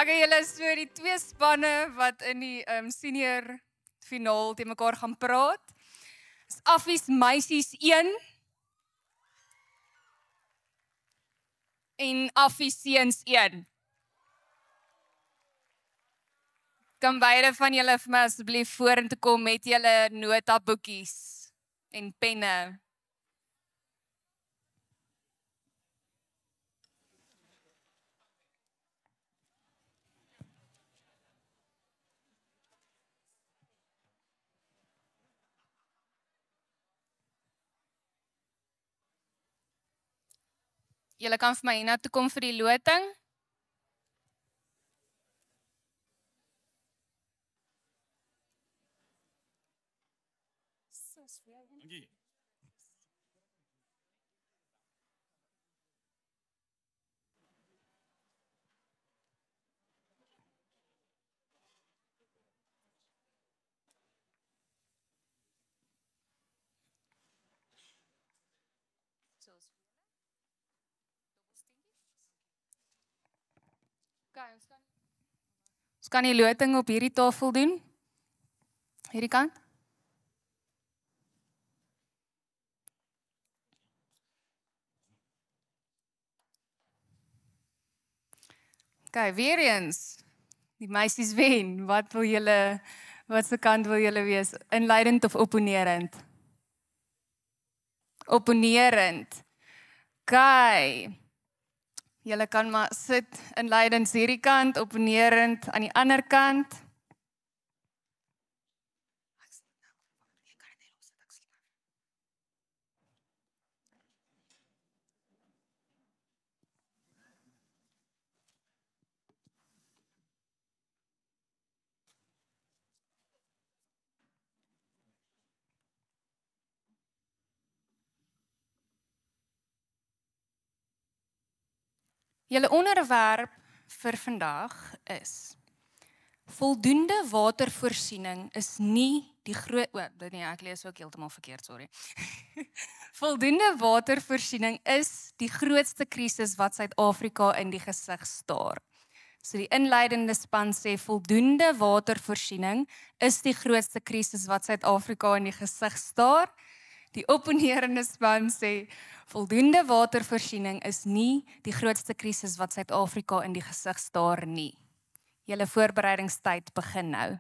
Okay, julle is so die twee spanne wat in die senior finaal teen mekaar gaan praat. Is Affies meisies 1 en Affies seuns 1. Kan beide van julle vir my asseblief vorentoe kom met julle notaboekies en penne? Julle kan vir my hiernatoe kom vir die loting. Dankie. Ons kan die loting op hierdie tafel doen. Hierdie kant. Okay, weer eens. Die meisies wen. Watse kant wil julle wees? Inleidend of opponerend? Opponerend. Okay. Julle kan maar sit inleidend hierdie kant, opponerend aan die ander kant. Julle onderwerp vir vandag is voldoende watervoorsiening is nie die groot nee, ek lees ook heeltemal verkeerd, sorry. Voldoende watervoorsiening is die grootste krisis wat Suid-Afrika in die gesig staar. So die inleidende span sê voldoende watervoorsiening is die grootste krisis wat Suid-Afrika in die gesig staar. Die opponerende span sê voldoende watervoorsiening is nie die grootste krisis wat Suid-Afrika in die gesig staar nie. Julle voorbereidingstyd begin nou.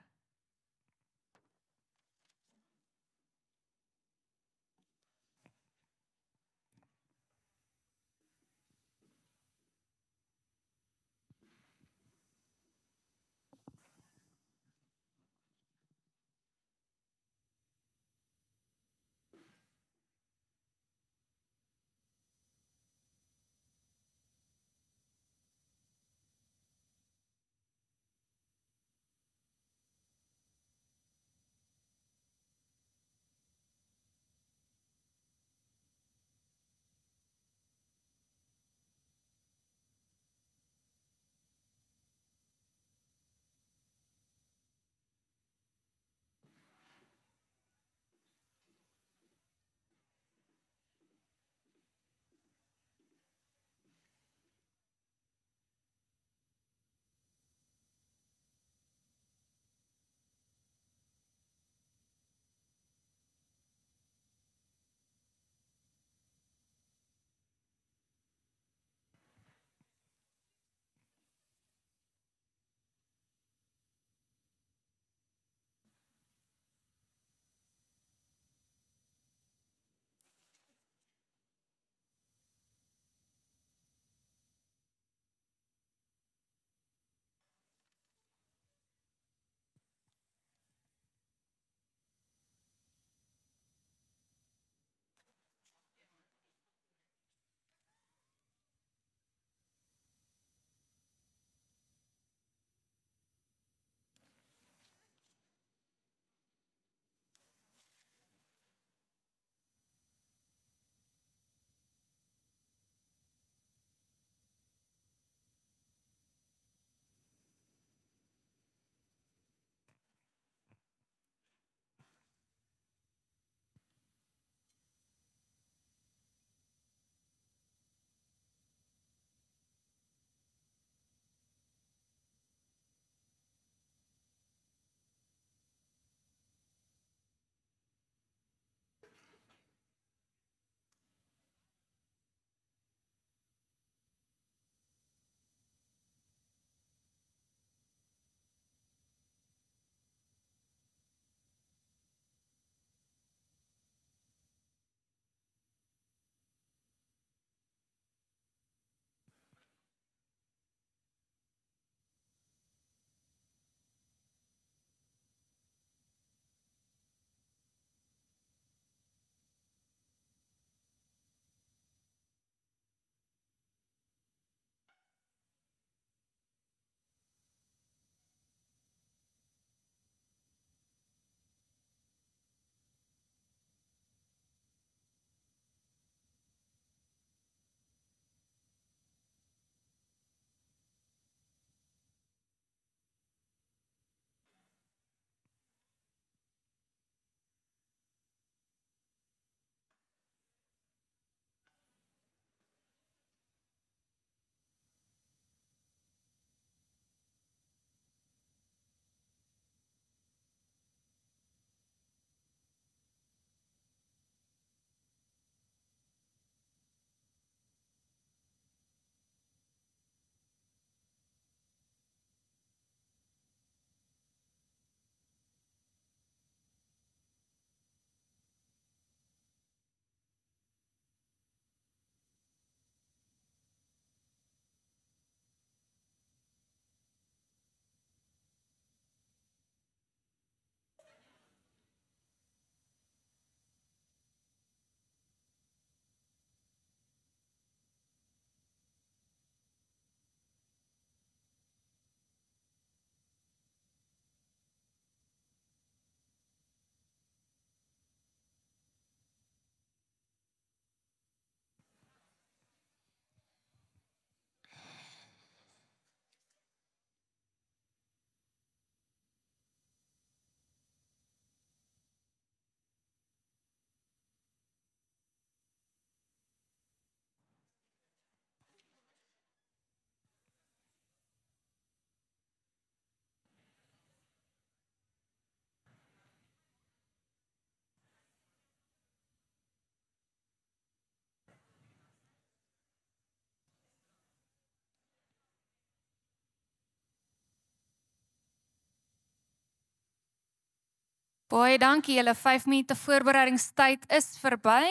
Baie dankie, julle 5 minute voorbereidingstyd is verby.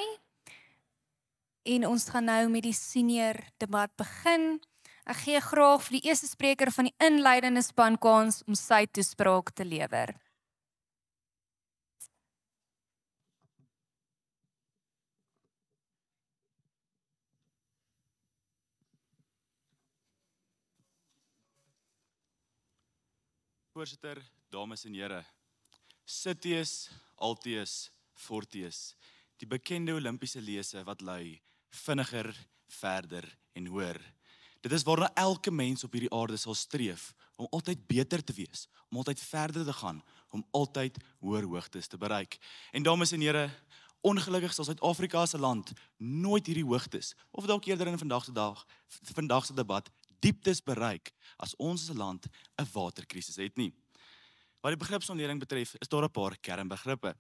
En ons gaan nou met die senior debat begin. Ek gee graag vir die eerste spreker van die inleidende span kans om sy toespraak te lewer. Voorsitter, dames en here, Citius, Altius, Fortius, die bekende Olimpiese lese wat lui, vinniger, verder en hoër. Dit is waarna elke mens op hierdie aarde sal streef, om altyd beter te wees, om altyd verder te gaan, om altyd hoër hoogtes te bereik. En dames en here, ongelukkig sal Suid-Afrika as 'n land nooit hierdie hoogtes, of dalk eerder in vandag se debat, dieptes bereik, as ons as 'n land 'n waterkrisis het nie. Wat die begripsontlering betref, is daar 'n paar kernbegrippe.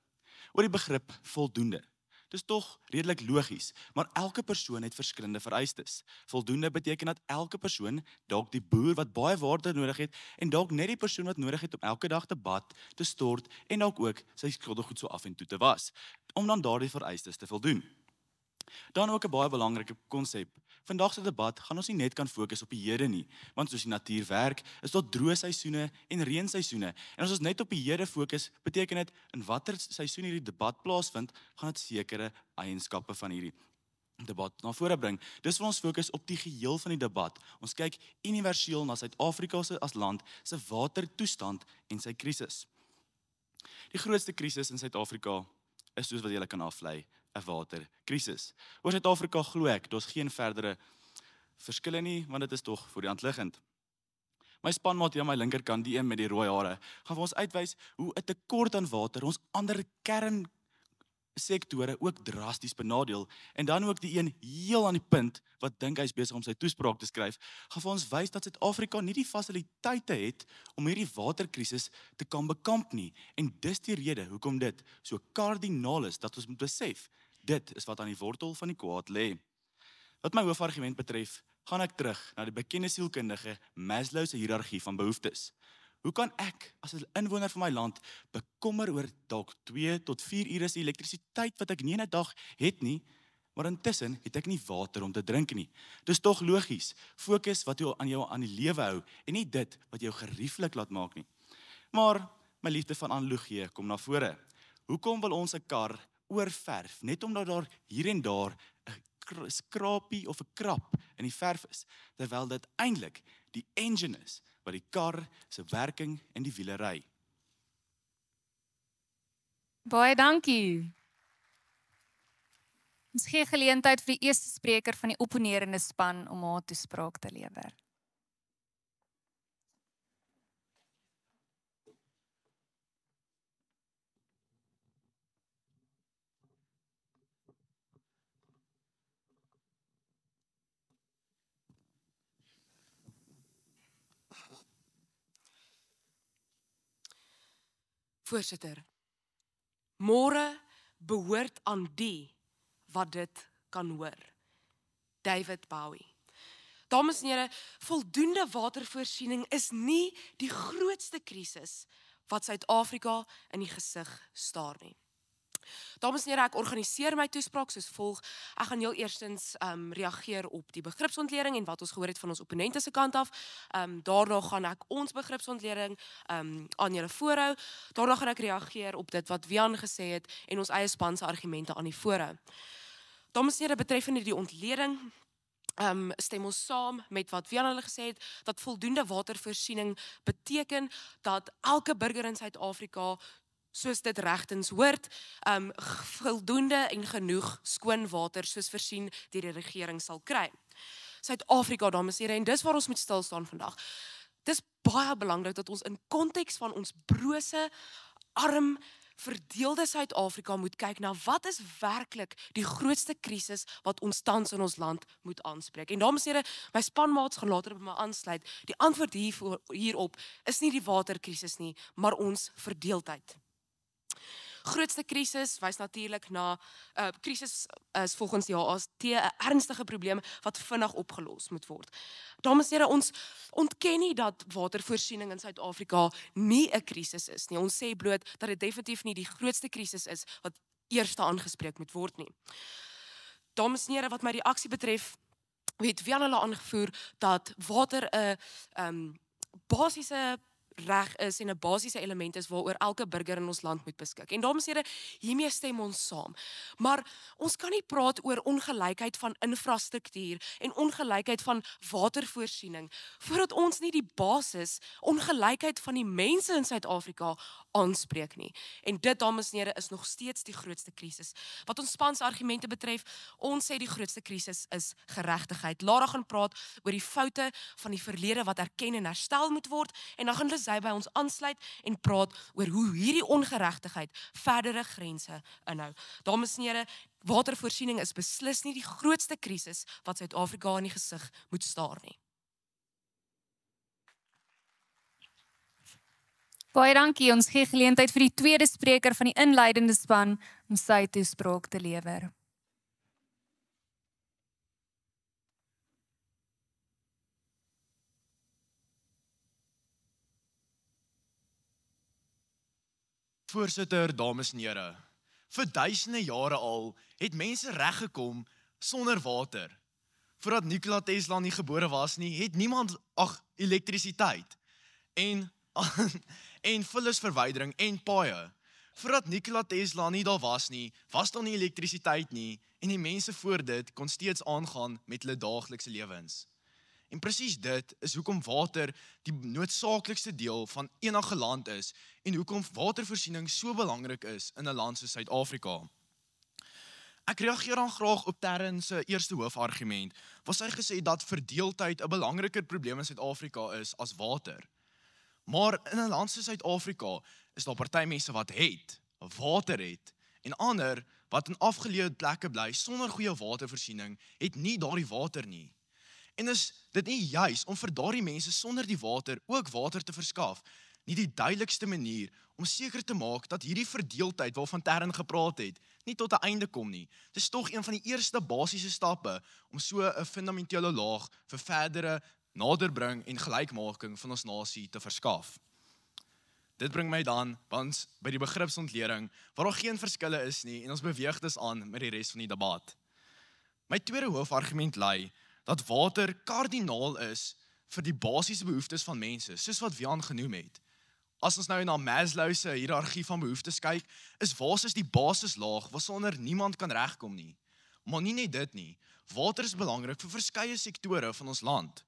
Oor die begrip voldoende. Dis tog redelik logies, maar elke persoon het verskillende vereistes. Voldoende beteken dat elke persoon, dalk die boer wat baie water nodig het, en dalk net die persoon wat nodig het om elke dag te bad, te stort, en dalk ook sy skottelgoed so af en toe te was, om dan daardie vereistes te voldoen. Dan ook 'n baie belangrike konsep. Vandag se debat gaan ons nie net kan fokus op die hede nie, want soos die natuur werk, is daar droë seisoene en reënseisoene. En as ons net op die hede fokus, beteken dit in watter seisoen hierdie debat plaasvind, gaan dit sekere eienskappe van hierdie debat na vore bring. Dis vir ons fokus op die geheel van die debat. Ons kyk universeel na Suid-Afrika as land se watertoestand en sy krisis. Die grootste krisis in Suid-Afrika is, soos wat julle kan aflei, 'n waterkrisis. Oor Suid-Afrika glo ek, daar's geen verdere verskille nie, want dit is tog voor die hand liggend. My spanmaat hier aan my linkerkant, die een met die rooi hare, gaan vir ons uitwys hoe 'n tekort aan water ons ander kernsektore ook drasties benadeel, en dan ook die een heel aan die punt, wat dink hy's besig om sy toespraak te skryf, gaan vir ons wys dat Suid-Afrika nie die fasiliteite het om hierdie waterkrisis te kan bekamp nie, en dis die rede hoekom dit so kardinaal is, dat ons moet besef, dit is wat aan die wortel van die kwaad lê. Wat my hoofargument betref, gaan ek terug na die bekende sielkundige Maslow se hiërargie van behoeftes. Hoe kan ek, as 'n inwoner van my land, bekommer oor dalk 2 tot 4 ure se elektrisiteit wat ek nie in 'n dag het nie, maar intussen het ek nie water om te drink nie. Dis tog logies, fokus wat jou aan die lewe hou, en nie dit wat jou gerieflik laat maak nie. Maar my liefde van analogie kom na vore. Hoekom wil ons 'n kar oorverf, net omdat daar hier en daar 'n skrapie of 'n krap in die verf is, terwyl dit eintlik die engine is, wat die kar se werking en die wiele ry. Baie dankie. Ons gee geleentheid vir die eerste spreker van die opponerende span om haar toespraak te lewer. Voorsitter, môre behoort aan die wat dit kan hoor. David Bowie. Dames en here, voldoende watervoorsiening is nie die grootste krisis wat Suid-Afrika in die gesig staar nie. Dames en here, ek organiseer my toespraak soos volg. Ek gaan heel eerstens reageer op die begripsontlering en wat ons gehoor het van ons opponente se kant af. Daarna gaan ek ons begripsontlering aan julle voorhou. Daarna gaan ek reageer op dit wat Wian gesê het en ons eie span se argumente aan die voorhou. Dames en here, betreffende die ontleding, stem ons saam met wat Wian hulle gesê het, dat voldoende watervoorsiening beteken dat elke burger in Suid-Afrika, soos dit regtens hoort, voldoende en genoeg skoon water soos voorsien deur die regering sal kry. Suid-Afrika, dames en here, en dis waar ons moet stil staan vandag. Dis baie belangrik dat ons in konteks van ons brose, arm, verdeelde Suid-Afrika moet kyk na wat is werklik die grootste krisis wat ons tans in ons land moet aanspreek. En dames en here, my spanmaats gaan later by my aansluit. Die antwoord hierop is nie die waterkrisis nie, maar ons verdeeldheid. Grootste krisis wys natuurlik na krisis is volgens die HAST 'n ernstige probleem wat vinnig opgelos moet word. Dames en here, ons ontken nie dat watervoorsiening in Suid-Afrika nie 'n krisis is nie. Ons sê bloot dat dit definitief nie die grootste krisis is wat eerste aangespreek moet word nie. Dames en here, wat my reaksie betref, het Wian hulle aangevoer dat water 'n basiese reg is en 'n basiese element is waaroor elke burger in ons land moet beskik. En dames en here, hiermee stem ons saam. Maar ons kan nie praat oor ongelykheid van infrastruktuur en ongelykheid van watervoorsiening voordat ons nie die basis ongelykheid van die mense in Suid-Afrika aanspreek nie. En dit, dames en here, is nog steeds die grootste krisis. Wat ons span se argumente betref, ons sê die grootste krisis is geregtigheid. Lara gaan praat oor die foute van die verlede wat erken en herstel moet word, en dan gaan sy by ons aansluit en praat oor hoe hierdie ongeregtigheid verdere grense inhou. Dames en here, watervoorsiening is beslis nie die grootste krisis wat Suid-Afrika in die gesig moet staar nie. Baie dankie. Ons gee geleentheid vir die tweede spreker van die inleidende span om sy toespraak te lewer. Voorsitter, dames en here, vir duisende jare al het mense reggekom sonder water. Voordat Nikola Tesla nie gebore was nie, het niemand elektrisiteit en vullisverwydering en paaie. Voordat Nikola Tesla nie daar was nie elektrisiteit nie en die mense voor dit kon steeds aangaan met hulle daaglikse lewens. En presies dit is hoekom water die noodsaaklikste deel van enige land is en hoekom watervoorsiening so belangrik is in 'n land soos Suid-Afrika. Ek reageer dan graag op Terren se eerste hoofargument, waar sy gesê dat verdeeldheid 'n belangriker probleem in Suid-Afrika is as water. Maar in 'n land soos Suid-Afrika is daar party mense wat water het, en ander wat in afgeleë plekke bly sonder goeie watervoorsiening, het nie daardie water nie. En is dit nie juis om vir daardie mense sonder die water ook water te verskaf, nie die duidelikste manier om seker te maak dat hierdie verdeeldheid waarvan Terren gepraat het, nie tot 'n einde kom nie. Dis tog een van die eerste basiese stappe om so 'n fundamentele laag vir verdere naderbring en gelykmaking van ons nasie te verskaf. Dit bring my dan by die begripsontleding, waar daar geen verskille is nie en ons beweeg dus aan met die res van die debat. My tweede hoofargument lei dat water kardinaal is vir die basiese behoeftes van mense, soos wat Wian genoem het. As ons nou na Maslow se hiërargie van behoeftes kyk, is water die basislaag waarsonder niemand kan regkom nie. Maar nie net dit nie. Water is belangrik vir verskeie sektore van ons land.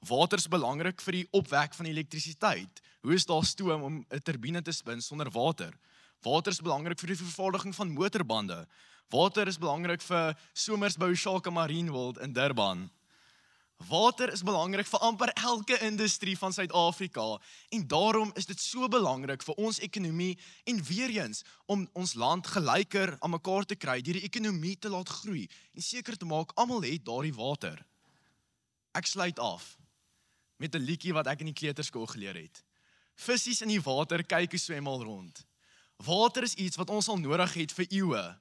Water is belangrik vir die opwek van elektrisiteit. Hoe is daar stoom om 'n turbine te spin sonder water? Water is belangrik vir die vervaardiging van motorbande. Water is belangrik vir somers by Ushaka Marine World in Durban. Water is belangrik vir amper elke industrie van Suid-Afrika en daarom is dit so belangrik vir ons ekonomie en weer eens om ons land gelyker aan mekaar te kry, deur die ekonomie te laat groei en seker te maak almal het daardie water. Ek sluit af met 'n liedjie wat ek in die kleuterskool geleer het. Vissies in die water kyk hoe swem al rond. Water is iets wat ons al nodig het vir eeue.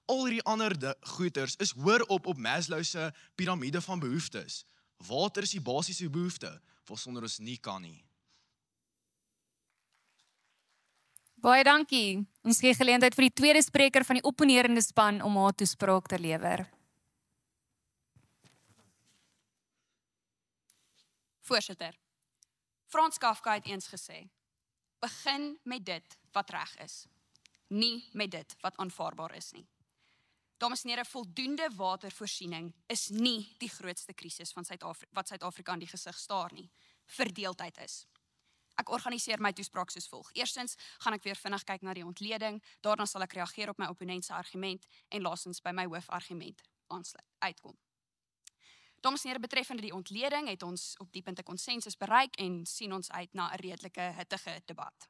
Al die ander goeders is hoër op Maslow se piramide van behoeftes. Water is die basiese behoefte, waarsonder ons nie kan nie. Baie dankie. Ons gee geleentheid vir die tweede spreker van die opponerende span om haar toespraak te lewer. Voorsitter, Frans Kafka het eens gesê, begin met dit wat reg is, nie met dit wat aanvaarbaar is nie. Dames en here, voldoende watervoorsiening is nie die grootste krisis van wat Suid-Afrika in die gesig staar nie. Verdeeldheid is. Ek organiseer my toespraak soos volg. Eerstens gaan ek weer vinnig kyk na die ontleding, daarna sal ek reageer op my opponent se argument en laastens by my hoofargument uitkom. Dames en here, betreffende die ontleding het ons op die punt 'n konsensus bereik en sien ons uit na 'n redelike hittige debat.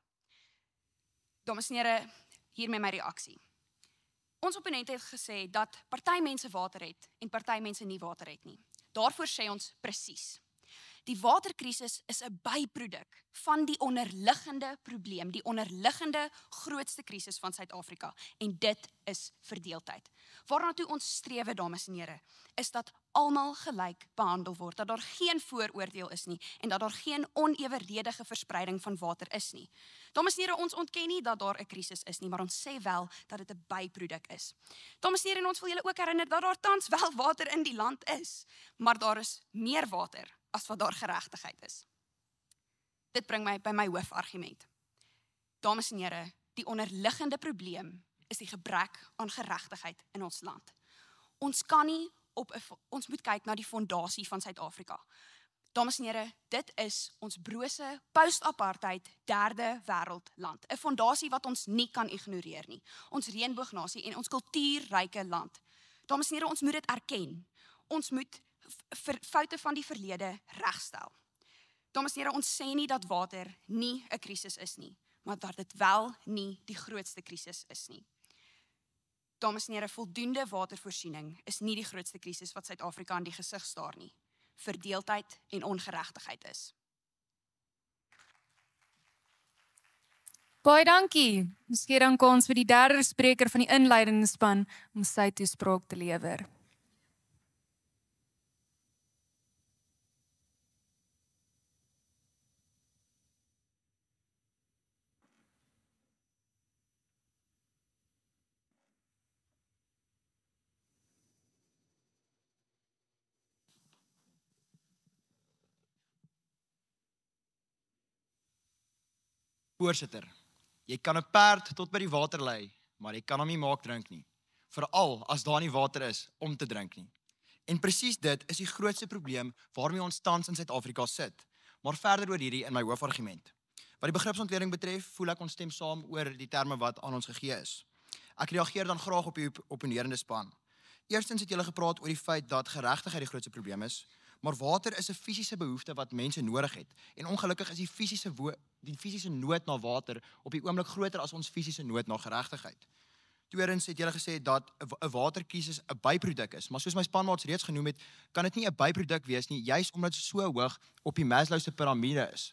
Dames en here, hiermee my reaksie. Ons opponent het gesê dat party mense water het en party mense nie water het nie. Daarvoor sê ons presies. Die waterkrisis is 'n byproduk van die onderliggende probleem, die onderliggende grootste krisis van Suid-Afrika en dit is verdeeldheid. Waarna toe ons strewe, dames en here, is dat almal gelyk behandel word, dat daar geen vooroordeel is nie en dat daar geen oneweredige verspreiding van water is nie. Dames en here, ons ontken nie dat daar 'n krisis is nie, maar ons sê wel dat dit 'n byproduk is. Dames en here, en ons wil julle ook herinner dat daar tans wel water in die land is, maar daar is meer water as wat daar geregtigheid is. Dit bring my by my hoofargument. Dames en here, die onderliggende probleem is die gebrek aan geregtigheid in ons land. Ons kan nie ons moet kyk na die fondasie van Suid-Afrika. Dames en here, dit is ons brose post-apartheid derde wêreldland. 'n Fondasie wat ons nie kan ignoreer nie. Ons reënboognasie en ons kultuurryke land. Dames en here, ons moet dit erken. Ons moet foute van die verlede regstel. Dames en here, ons sê nie dat water nie 'n krisis is nie, maar dat dit wel nie die grootste krisis is nie. Dames en here, voldoende watervoorsiening is nie die grootste krisis wat Suid-Afrika in die gesig staar nie. Verdeeldheid en ongeregtigheid is. Baie dankie. Miskien dan kan ons vir die derde spreker van die inleidende span om sy toespraak te lewer. Voorsitter, jy kan 'n perd tot by die water lei, maar jy kan hom nie maak drink nie. Veral as daar nie water is om te drink nie. En presies dit is die grootste probleem waarmee ons tans in Suid-Afrika sit. Maar verder oor hierdie in my hoofargument. Wat die begripsontleding betref, voel ek ons stem saam oor die terme wat aan ons gegee is. Ek reageer dan graag op die opponerende span. Eerstens het julle gepraat oor die feit dat geregtigheid die grootste probleem is, maar water is 'n fisiese behoefte wat mense nodig het. En ongelukkig is die fisiese nood na water op die oomblik groter as ons fisiese nood na geregtigheid. Tweedens het julle gesê dat 'n waterkrisis 'n byproduk is, maar soos my spanmaats reeds genoem het, kan dit nie 'n byproduk wees nie, juis omdat dit so hoog op die Maslow se piramide is.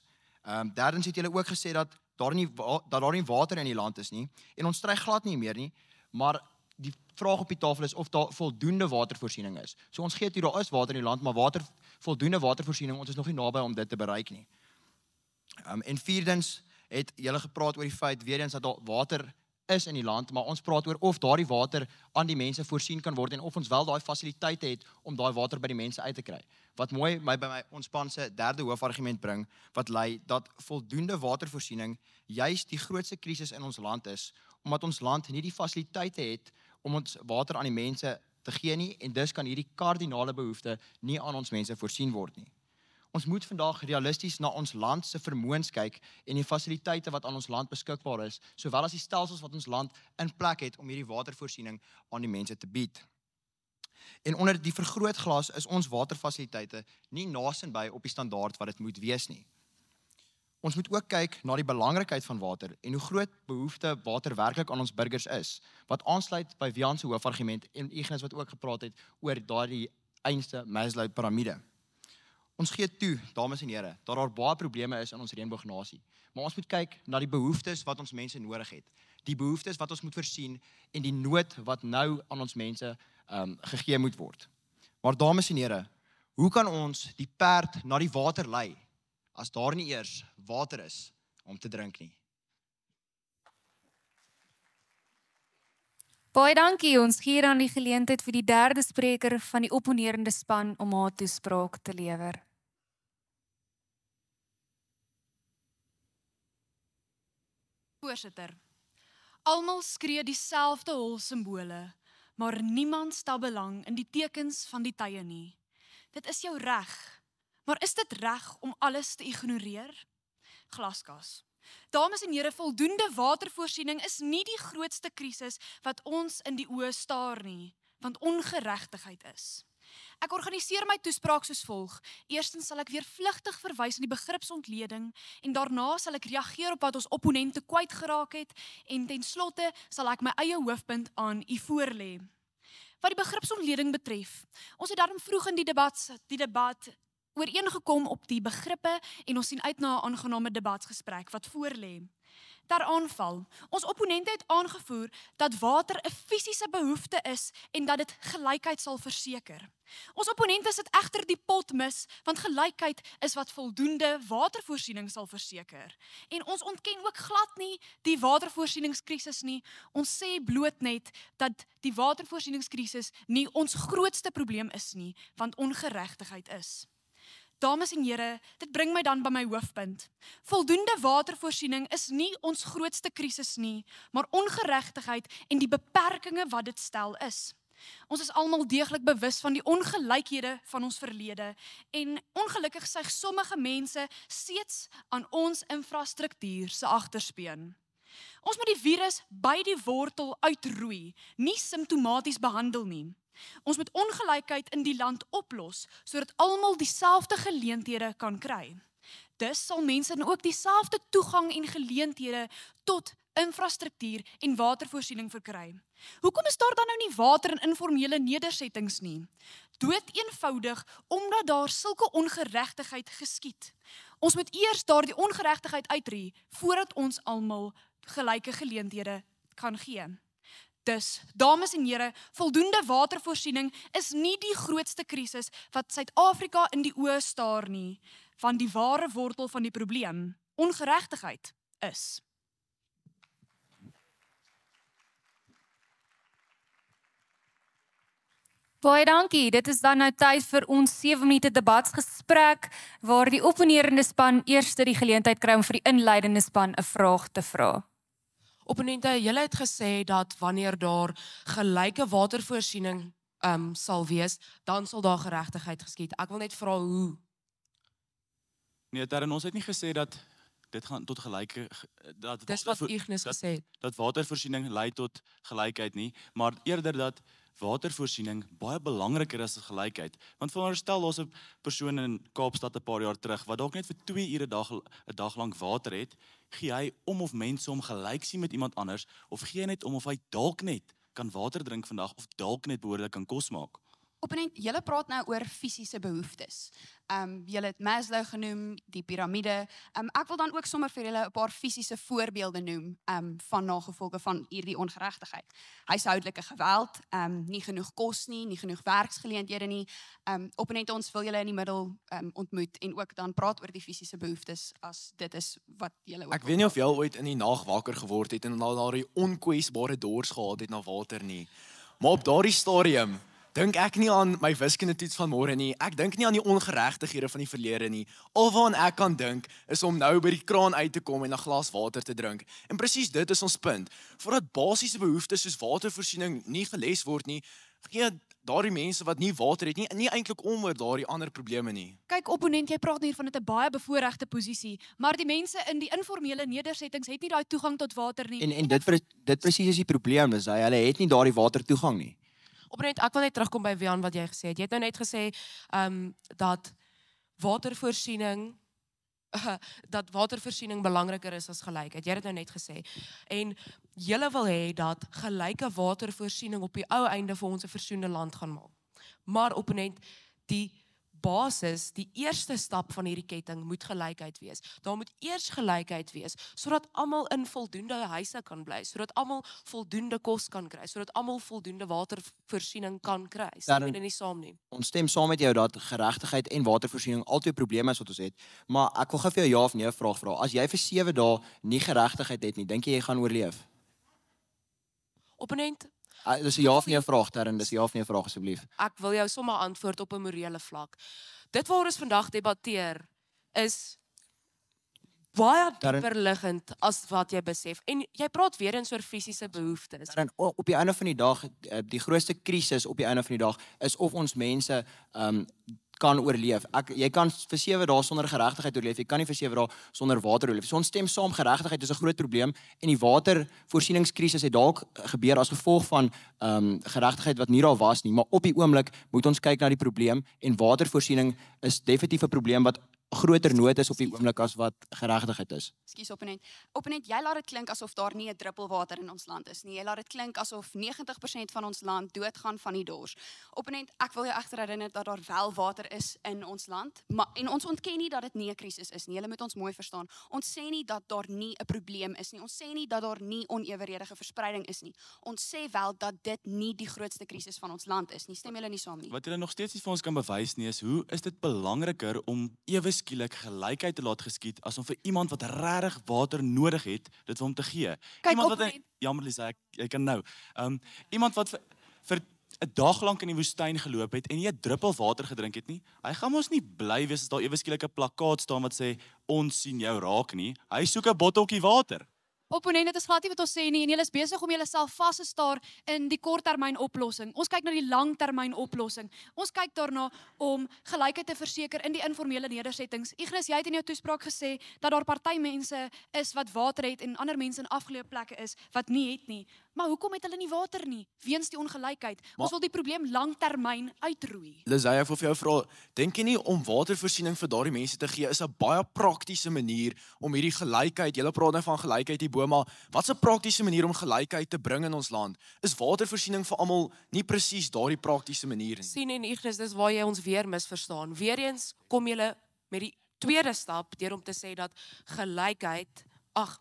Derdens het julle ook gesê dat daar nie water in die land is nie, en ons stry glad nie meer nie, maar die vraag op die tafel is of daar voldoende watervoorsiening is. So ons gee toe daar is water in die land, maar voldoende watervoorsiening, ons is nog nie naby om dit te bereik nie. En vierdens het julle gepraat oor die feit weer eens dat daar water is in die land, maar ons praat oor of daardie water aan die mense voorsien kan word en of ons wel daai fasiliteite het om daai water by die mense uit te kry. Wat mooi my by ons span se derde hoofargument bring, wat lei dat voldoende watervoorsiening juis die grootste krisis in ons land is, omdat ons land nie die fasiliteite het om ons water aan die mense te gee nie, en dus kan hierdie kardinale behoefte nie aan ons mense voorsien word nie. Ons moet vandag realisties na ons land se vermoëns kyk en die fasiliteite wat aan ons land beskikbaar is, sowel as die stelsels wat ons land in plek het om hierdie watervoorsiening aan die mense te bied. En onder die vergrootglas is ons waterfasiliteite nie naasbei op die standaard wat dit moet wees nie. Ons moet ook kyk na die belangrikheid van water en hoe groot behoefte water werklik aan ons burgers is, wat aansluit by Wiaan se hoofargument en Ignas wat ook gepraat het oor daardie einste Maslow piramide. Ons gee toe, dames en here, dat daar baie probleme is in ons reënboognasie, maar ons moet kyk na die behoeftes wat ons mense nodig het, die behoeftes wat ons moet voorsien en die nood wat nou aan ons mense gegee moet word. Maar dames en here, hoe kan ons die perd na die water lei as daar nie eers water is om te drink nie? Baie dankie, ons gee dan die geleentheid vir die derde spreker van die opponerende span om haar toespraak te lewer. Voorsitter, almal skree dieselfde hol simbole, maar niemand stel belang in die tekens van die tye nie. Dit is jou reg, maar is dit reg om alles te ignoreer? Glaskas. Dames en here, voldoende watervoorsiening is nie die grootste krisis wat ons in die oë staar nie, want ongeregtigheid is. Ek organiseer my toespraak soos volg. Eerstens sal ek weer vlugtig verwys aan die begripsontleding en daarna sal ek reageer op wat ons opponente kwyt geraak het en ten slotte sal ek my eie hoofpunt aan u voorlê. Wat die begripsontleding betref, ons het daarom vroeg in die debat ooreengekom op die begrippe en ons sien uit na 'n aangename debatsgesprek wat voorlê. Ter aanval. Ons opponente het aangevoer dat water 'n fisiese behoefte is en dat dit gelykheid sal verseker. Ons opponente sit egter die pot mis, want gelykheid is wat voldoende watervoorsiening sal verseker. En ons ontken ook glad nie die watervoorsieningskrisis nie. Ons sê bloot net dat die watervoorsieningskrisis nie ons grootste probleem is nie, want ongeregtigheid is. Dames en here, dit bring my dan by my hoofpunt. Voldoende watervoorsiening is nie ons grootste krisis nie, maar ongeregtigheid en die beperkings wat dit stel is. Ons is almal deeglik bewus van die ongelykhede van ons verlede en ongelukkig suig sommige mense steeds aan ons infrastruktuur se agterspeen. Ons moet die virus by die wortel uitroei, nie simptomaties behandel nie. Ons moet ongelykheid in die land oplos, sodat almal dieselfde geleenthede kan kry. Dus sal mense dan ook dieselfde toegang en geleenthede tot infrastruktuur en watervoorsiening verkry. Hoekom is daar dan nou nie water in informele nedersettings nie? Dood eenvoudig omdat daar sulke ongeregtigheid geskied. Ons moet eers daardie ongeregtigheid uitroei voordat ons almal gelyke geleenthede kan gee. Dus, dames en here, voldoende watervoorsiening is nie die grootste krisis wat Suid-Afrika in die oë staar nie, van die ware wortel van die probleem, ongeregtigheid, is. Baie dankie. Dit is dan nou tyd vir ons 7 minute debatsgesprek waar die opponerende span eers die geleentheid kry om vir die inleidende span 'n vraag te vra. Opponente, julle het gesê dat wanneer daar gelyke watervoorsiening sal wees, dan sal daar geregtigheid geskied. Ek wil net vra hoe. Nee, Darren, ons het nie gesê dat dit gaan tot gelyke dat Dis wat Ignis gesê het. Dat watervoorsiening lei tot gelykheid nie, maar eerder dat watervoorsiening baie belangriker is as gelykheid. Want veronderstel daar's 'n persoon in Kaapstad 'n paar jaar terug wat dalk net vir 2 ure 'n dag lank water het, gee hy om of mense hom gelyk sien met iemand anders of gee hy net om of hy dalk net kan water drink vandag of dalk net behoorlik kan kos maak. Opponent, julle praat nou oor fisiese behoeftes. Julle het Maslow genoem, die piramide. Ek wil dan ook sommer vir julle 'n paar fisiese voorbeelde noem van nagevolge van hierdie ongeregtigheid. Huishoudelike geweld, nie genoeg kos nie genoeg werksgeleenthede nie. Opponente, ons wil julle in die middel ontmoet en ook dan praat oor die fisiese behoeftes as dit is wat julle ook. Ek weet nie of jy al ooit in die nag wakker geword het en na daardie onkwesbare dors gehad het na water nie. Maar op daardie stadium dink ek nie aan my wiskundetoets van môre nie. Ek dink nie aan die ongeregtighede van die verlede nie. Al waaraan ek kan dink is om nou by die kraan uit te kom en 'n glas water te drink. En presies dit is ons punt. Voordat basiese behoeftes soos watervoorsiening nie geles word nie, gee daardie mense wat nie water het nie eintlik om oor daardie ander probleme nie. Kyk, opponent, jy praat hier van 'n baie bevoorregte posisie, maar die mense in die informele nedersettings het nie daai toegang tot water nie. En dit presies is die probleem, is hulle het nie daardie water toegang nie. Opponent, ek wil net terugkom by Wian wat jy gesê het. Jy het nou net gesê dat watervoorsiening belangriker is as gelykheid. Jy het dit nou net gesê. En julle wil hê dat gelyke watervoorsiening op die ou einde vir ons 'n versoende land gaan maak. Maar opponent, die basis, die eerste stap van hierdie ketting moet gelykheid wees. Daar moet eers gelykheid wees sodat almal in voldoende huise kan bly, sodat almal voldoende kos kan kry, sodat almal voldoende watervoorsiening kan kry. Stem jy nie saam nie? Ons stem saam met jou dat geregtigheid en watervoorsiening altyd probleme is wat ons het, maar ek wil gou vir jou ja of nee vraag vra. As jy vir 7 dae nie geregtigheid het nie, dink jy gaan oorleef? Opponent, Dis 'n ja of nee vraag, Darren, dis 'n ja of nee vraag asseblief. ek wil jou sommer antwoord op 'n morele vlak. Dit waaroor ons vandag debatteer is baie dieper liggend as wat jy besef. En jy praat weer eens oor fisiese behoeftes. Darren, op die einde van die dag, die grootste krisis op die einde van die dag is of ons mense kan oorleef. Jy kan vir 7 dae sonder geregtigheid oorleef. Jy kan nie vir 7 dae sonder water oorleef. So ons stem saam, geregtigheid is 'n groot probleem en die watervoorsieningskrisis het dalk gebeur as gevolg van geregtigheid wat nie daar was nie, maar op die oomblik moet ons kyk na die probleem en watervoorsiening is definitief 'n probleem wat groter nood is op die oomblik as wat geregtigheid is. Ekskuus opponent. Opponent, jy laat dit klink asof daar nie 'n druppel water in ons land is nie. Jy laat dit klink asof 90% van ons land doodgaan van die dors. Opponent, ek wil jou egter herinner dat daar wel water is in ons land, en ons ontken nie dat dit nie 'n krisis is nie. Julle moet ons mooi verstaan. Ons sê nie dat daar nie 'n probleem is nie. Ons sê nie dat daar nie oneweredige verspreiding is nie. Ons sê wel dat dit nie die grootste krisis van ons land is nie. Stem julle nie saam nie? Wat julle nog steeds nie vir ons kan bewys nie is hoe is dit belangriker om ewe skielik gelykheid te laat geskied as om vir iemand wat regtig water nodig het, dit vir hom te gee. Kyk, Iemand wat opponent. jammer Lisa, ek kan nou. Iemand wat vir 'n dag lank in die woestyn geloop het en nie 'n druppel water gedrink het nie. Hy gaan mos nie bly wees as daar ewe skielik 'n plakkaat staan wat sê ons sien jou raak nie. Hy soek 'n botteltjie water. Opponent, dit is glad nie wat ons sê nie en julle is besig om julleself vas te staar in die korttermyn oplossing. Ons kyk na die langtermyn oplossing. Ons kyk daarna om gelykheid te verseker in die informele nedersettings. Ignis, jy het in jou toespraak gesê dat daar party mense is wat water het en ander mense in afgeleë plekke is wat nie het nie. Maar hoekom het hulle nie water nie? Weens die ongelykheid. Ons wil die probleem langtermyn uitroei. Lisay, ek wil vir jou vra, dink jy nie om watervoorsiening vir daardie mense te gee is 'n baie praktiese manier om hierdie gelykheid, julle praat nou van gelykheid hierbo, maar wat's 'n praktiese manier om gelykheid te bring in ons land? Is watervoorsiening vir almal nie presies daardie praktiese manier nie? Sien en Ignis, dis waar jy ons weer misverstaan. Weereens kom julle met die tweede stap deur om te sê dat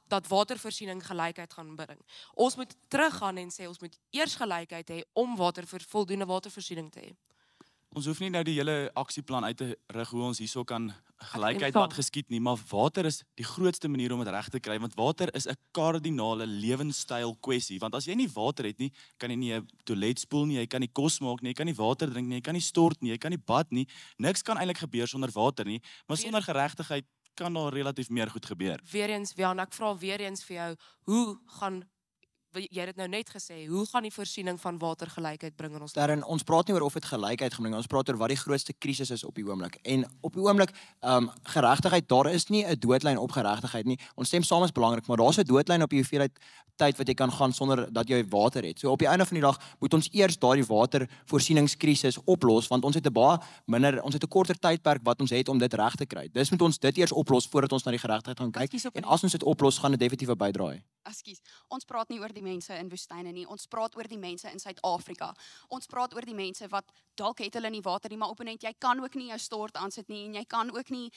dat watervoorsiening gelykheid gaan bring. Ons moet teruggaan en sê ons moet eers gelykheid hê om voldoende watervoorsiening te hê. Ons hoef nie nou die hele aksieplan uit te rig hoe ons hierso kan gelykheid laat geskied nie, maar water is die grootste manier om dit reg te kry, want water is 'n kardinale lewenstyl kwessie, want as jy nie water het nie, kan jy nie 'n toilet spoel nie, jy kan nie kos maak nie, jy kan nie water drink nie, jy kan nie stort nie, jy kan nie bad nie. Niks kan eintlik gebeur sonder water nie, maar sonder geregtigheid kan daar relatief meer goed gebeur. Weereens, Wian, ek vra weereens vir jou, hoe gaan jy het dit nou net gesê, hoe gaan die voorsiening van water gelykheid bring in ons land? Daarin, ons praat nie oor of dit gelykheid gaan bring, ons praat oor wat die grootste krisis is op die oomblik. En op die oomblik, geregtigheid, daar is nie 'n doodlyn op geregtigheid nie. Ons stem saam is belangrik, maar daar's 'n doodlyn op die hoeveelheid tyd wat jy kan gaan sonder dat jy water het. So op die einde van die dag moet ons eers daardie watervoorsieningskrisis oplos, want ons het 'n korter tydperk wat ons het om dit reg te kry. Dis moet ons dit eers oplos voordat ons na die geregtigheid gaan kyk. En as ons dit oplos, gaan dit definitief 'n bydrae. Ekskuus. Ons praat nie oor die mense in woestyne nie. Ons praat oor die mense in Suid-Afrika. Ons praat oor die mense wat dalk het hulle nie water nie, maar opponent, jy kan ook nie jou stort aansit nie en jy kan ook nie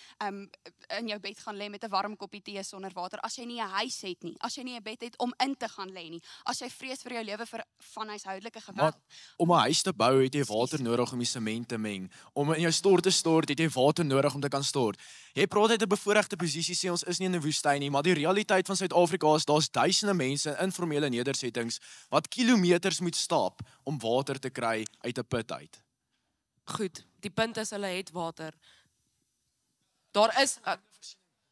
in jou bed gaan lê met 'n warm koppie tee sonder water as jy nie 'n huis het nie. As jy nie 'n bed het om in te gaan lê nie. As jy vrees vir jou lewe van huishoudelike geweld. Om 'n huis te bou het jy water nodig om die sement te meng. Om in jou stort te stort het jy water nodig om te kan stort. Jy praat uit 'n bevoordeelde posisie, sê ons is nie in 'n woestyn nie, maar die realiteit van Suid-Afrika is daar's duisende mense in informele nedersettings wat kilometers moet stap om water te kry uit 'n put uit. Goed, die punt is hulle het water. Daar is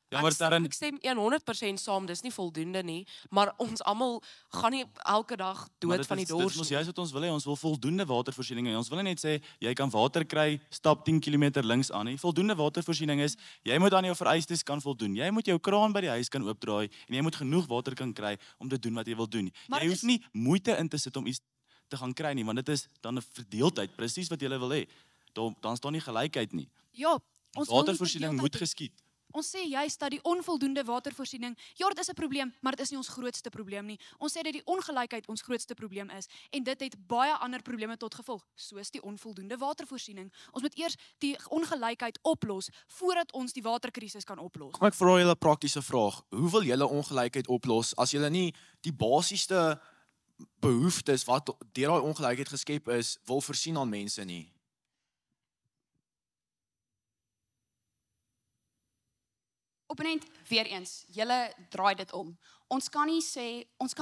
Jammer Darren, ek stem 100% saam, dis nie voldoende nie, maar ons almal gaan nie elke dag dood van die dors Dit is mos juist wat ons wil hê, ons wil voldoende watervoorsiening hê. Ons wil nie net sê jy kan water kry, stap 10 km links aan nie. Voldoende watervoorsiening is jy moet aan jou vereistes kan voldoen. Jy moet jou kraan by die huis kan oopdraai en jy moet genoeg water kan kry om te doen wat jy wil doen. Maar Jy hoef nie moeite in te sit om iets te gaan kry nie, want dit is dan 'n verdeeldheid, presies wat jy wil hê. Dan staan nie gelykheid nie. Ja, ons wil nie Watervoorsiening moet verdeeldheid hê. geskied. Ons sê juist dat die onvoldoende watervoorsiening, ja, dit is 'n probleem, maar dit is nie ons grootste probleem nie. Ons sê dat die ongelykheid ons grootste probleem is en dit het baie ander probleme tot gevolg, soos die onvoldoende watervoorsiening. Ons moet eers die ongelykheid oplos voordat ons die waterkrisis kan oplos. Kom ek vra julle 'n praktiese vraag. Hoe wil julle ongelykheid oplos as julle nie die basiese behoeftes wat deur daai ongelykheid geskep is, wil voorsien aan mense nie? Opponent, weer eens, julle draai dit om. Ons kan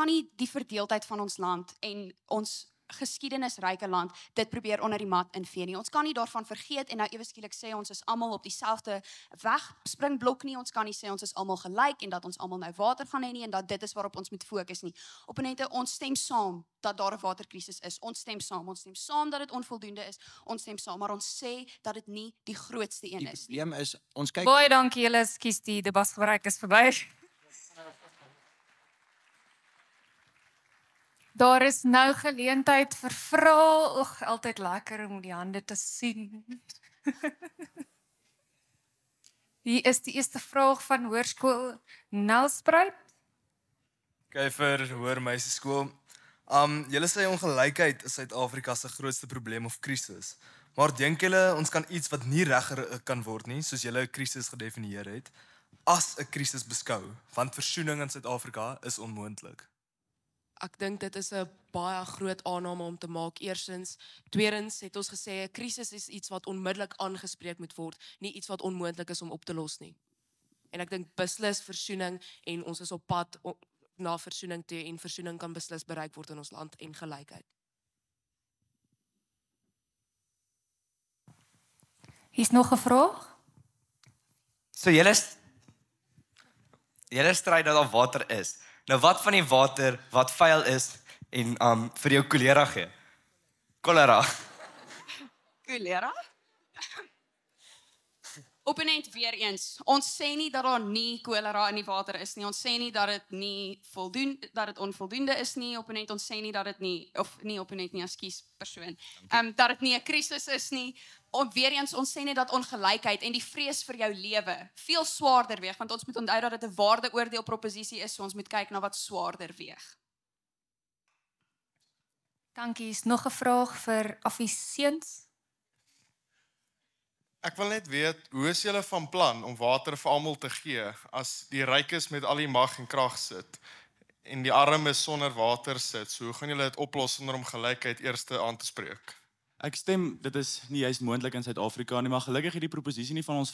nie die verdeeldheid van ons land en ons geskiedenisryke land dit probeer onder die mat invee nie. Ons kan nie daarvan vergeet en nou ewe skielik sê ons is almal op dieselfde wegspringblok nie. Ons kan nie sê ons is almal gelyk en dat ons almal nou water gaan hê nie en dat dit is waarop ons moet fokus nie. Opponente, ons stem saam dat daar 'n waterkrisis is. Ons stem saam dat dit onvoldoende is. Ons stem saam, maar ons sê dat dit nie die grootste een Die is nie. probleem is, ons kyk Baie dankie julle, ekskuus, die debatgebruik is verby. Daar is nou geleentheid vir vrae. Oeg, altyd lekker om die hande te sien. Hier is die eerste vraag van Hoërskool Nelspruit. Okay, vir hoër meisieskool. Julle sê ongelykheid is Suid-Afrika se grootste probleem of krisis. Maar dink julle ons kan iets wat nie reg kan word nie, soos julle 'n krisis gedefinieer het, as 'n krisis beskou, want versoening in Suid-Afrika is onmoontlik. Ek dink dit is 'n baie groot aanname om te maak. Eerstens, tweedens het ons gesê 'n krisis is iets wat onmiddellik aangespreek moet word, nie iets wat onmoontlik is om op te los nie. En ek dink beslis versoening en ons is op pad na versoening toe en versoening kan beslis bereik word in ons land en gelykheid. Hier's nog 'n vraag. So julle stry dat daar water is. Nou wat van die water wat vuil is en vir jou kolera gee? Kolera. Kolera? Opponent weer eens. Ons sê nie dat daar nie kolera in die water is nie. Ons sê nie dat dit nie voldoende dat dit onvoldoende is nie. Opponent, ons sê nie dat dit nie of nie opponent nie, ekskuus persoon. Dat dit nie 'n krisis is nie. Weer eens ons sê net dat ongelykheid en die vrees vir jou lewe veel swaarder weeg, want ons moet onthou dat dit 'n waardeoordeel proposisie is, so ons moet kyk na wat swaarder weeg. Dankie. Is nog 'n vraag vir Afiseuns? Ek wil net weet, hoe is julle van plan om water vir almal te gee as die rykes met al die mag en krag sit en die armes sonder water sit? So hoe gaan julle dit oplos sonder om gelykheid eers aan te spreek? Ek stem, dit is nie juist moontlik in Suid-Afrika nie, maar gelukkig het die proposisie nie van ons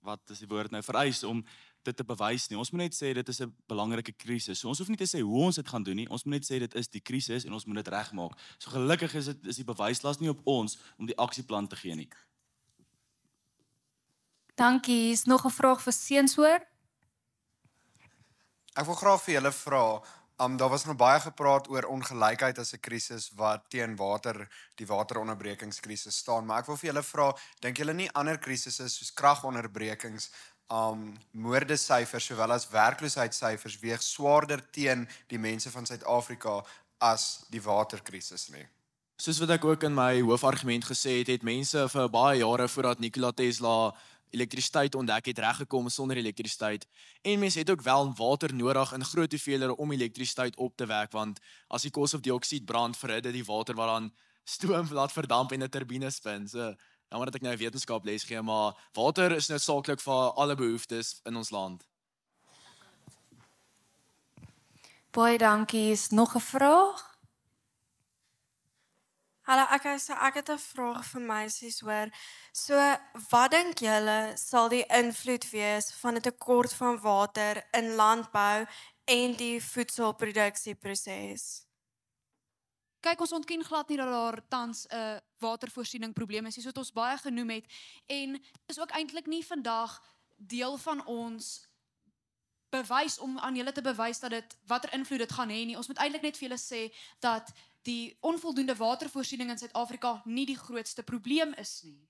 wat is die woord nou, vereis om dit te bewys nie. Ons moet net sê dit is 'n belangrike krisis. So ons hoef nie te sê hoe ons dit gaan doen nie. Ons moet net sê dit is die krisis en ons moet dit regmaak. So gelukkig is die bewyslas nie op ons om die aksieplan te gee nie. Dankie. Is nog 'n vraag vir Seenshoor? Ek wil graag vir julle vra, daar was nog baie gepraat oor ongelykheid as 'n krisis wat teen die wateronderbrekingskrisis staan, maar ek wil vir julle vra, dink julle nie ander krisisse soos kragonderbrekings, moordesyfers sowel as werkloosheidssyfers weeg swaarder teen die mense van Suid-Afrika as die waterkrisis nie? Soos wat ek ook in my hoofargument gesê het, het mense vir baie jare voordat Nikola Tesla elektrisiteit ontdek het reggekom sonder elektrisiteit. En mense het ook wel water nodig in groot hoeveelhede om elektrisiteit op te wek, want as die koolstofdioksied brand, verhit dit die water wat dan stoom laat verdamp en 'n turbine spin. So, jammer dat ek nou wetenskap les gee, maar water is noodsaaklik vir alle behoeftes in ons land. Baie dankie. Is nog 'n vraag? Hallo, ek het 'n vraag vir meisies hoor. So, wat dink julle sal die invloed wees van 'n tekort van water in landbou en die voedselproduksieproses? Kyk, ons ontken glad nie dat daar tans 'n watervoorsiening probleem is, soos wat ons baie genoem het, en is ook eintlik nie vandag deel van ons bewys om aan julle te bewys dat dit watter invloed dit gaan hê nie. Ons moet eintlik net vir julle sê dat die onvoldoende watervoorsiening in Suid-Afrika nie die grootste probleem is nie.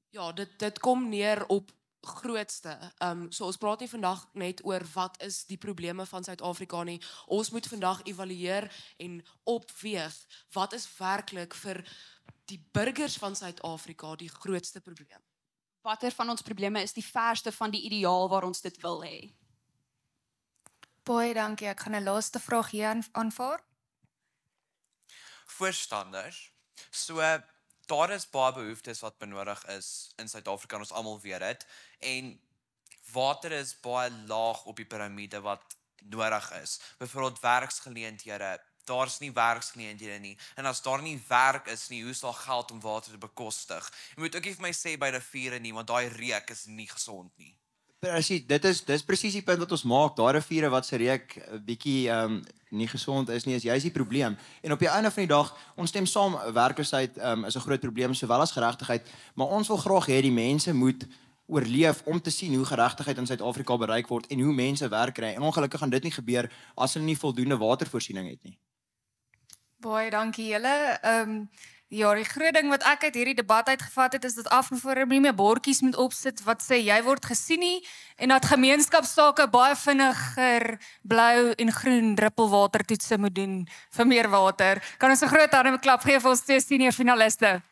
Ja, dit kom neer op grootste. So ons praat nie vandag net oor wat is die probleme van Suid-Afrika nie. Ons moet vandag evalueer en opweeg wat is werklik vir die burgers van Suid-Afrika die grootste probleem. Watter van ons probleme is die verste van die ideaal waar ons dit wil hê? Baie dankie. Ek gaan 'n laaste vraag hier aanvaar. Voorstanders. So daar is baie behoeftes wat benodig is in Suid-Afrika, ons almal weet dit, en water is baie laag op die piramide wat nodig is. Byvoorbeeld werksgeleenthede, daar's nie werksgeleenthede nie, en as daar nie werk is nie, hoe is daar geld om water te bekostig? Jy moet ook nie vir my sê by riviere nie, want daai reuk is nie gesond nie. Dis presies die punt wat ons maak. Daai riviere wat se reuk 'n bietjie nie gesond is nie, is juist die probleem. En op die einde van die dag, ons stem saam, werkloosheid is 'n groot probleem sowel as geregtigheid, maar ons wil graag hê die mense moet oorleef om te sien hoe geregtigheid in Suid-Afrika bereik word en hoe mense werk kry. En ongelukkig gaan dit nie gebeur as hulle nie voldoende watervoorsiening het nie. Baie dankie julle. Ja, die groot ding wat ek uit hierdie debat uitgevat het is dat afgevoer nie meer bordjies moet opsit wat sê jy word gesien nie en dat gemeenskapsake baie vinniger blou en groen druppelwatertoetse moet doen vir meer water. Kan ons 'n groot hande klap gee vir ons twee senior finaliste?